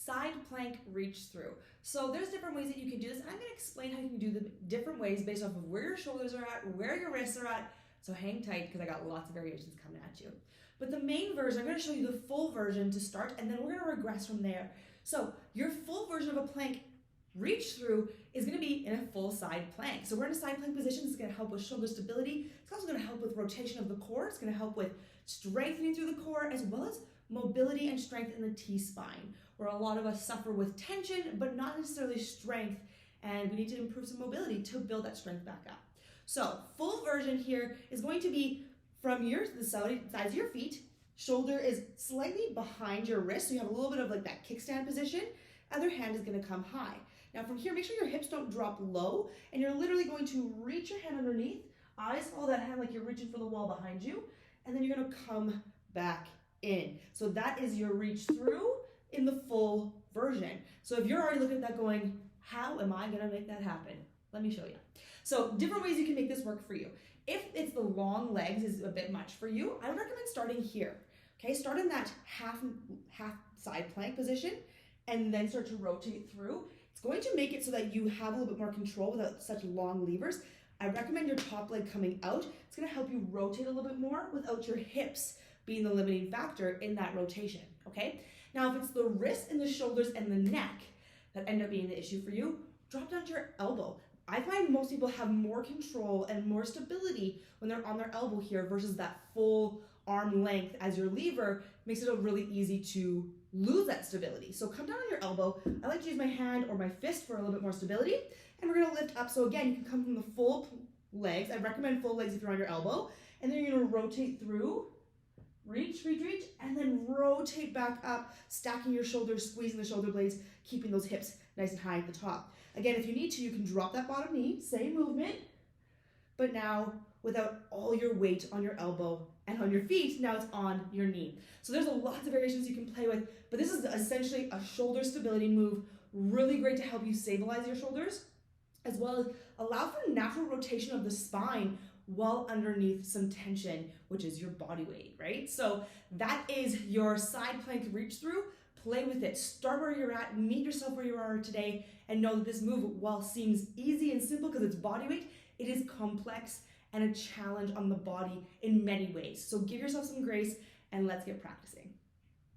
side plank reach through. So there's different ways that you can do this, and I'm going to explain how you can do the different ways based off of where your shoulders are at, where your wrists are at. So hang tight because I got lots of variations coming at you. But the main version, I'm going to show you the full version to start, and then we're going to regress from there. So your full version of a plank reach through is going to be in a full side plank. So we're in a side plank position. This is going to help with shoulder stability. It's also going to help with rotation of the core. It's going to help with strengthening through the core, as well as mobility and strength in the T-spine, where a lot of us suffer with tension, but not necessarily strength, and we need to improve some mobility to build that strength back up. So full version here is going to be from the sides of your feet. Shoulder is slightly behind your wrist, so you have a little bit of like that kickstand position. Other hand is going to come high. Now from here, make sure your hips don't drop low, and you're literally going to reach your hand underneath, eyes follow that hand like you're reaching for the wall behind you, and then you're going to come back in. So that is your reach through in the full version. So if you're already looking at that going, how am I going to make that happen? Let me show you. So different ways you can make this work for you. If it's the long legs is a bit much for you, I would recommend starting here. Okay, start in that half side plank position and then start to rotate through. It's going to make it so that you have a little bit more control without such long levers. I recommend your top leg coming out. It's going to help you rotate a little bit more without your hips being the limiting factor in that rotation, okay? Now, if it's the wrists and the shoulders and the neck that end up being the issue for you, drop down to your elbow. I find most people have more control and more stability when they're on their elbow here versus that full arm length as your lever makes it really easy to lose that stability. So come down on your elbow. I like to use my hand or my fist for a little bit more stability, and we're gonna lift up. So again, you can come from the full legs. I recommend full legs if you're on your elbow, and then you're gonna rotate through, reach, and then rotate back up, stacking your shoulders, squeezing the shoulder blades, keeping those hips nice and high at the top. Again, if you need to, you can drop that bottom knee, same movement, but now without all your weight on your elbow and on your feet, now it's on your knee. So there's lots of variations you can play with, but this is essentially a shoulder stability move, really great to help you stabilize your shoulders, as well as allow for natural rotation of the spine while underneath some tension, which is your body weight, right? So that is your side plank reach through. Play with it. Start where you're at, meet yourself where you are today, and know that this move, while seems easy and simple because it's body weight, it is complex and a challenge on the body in many ways. So give yourself some grace and let's get practicing.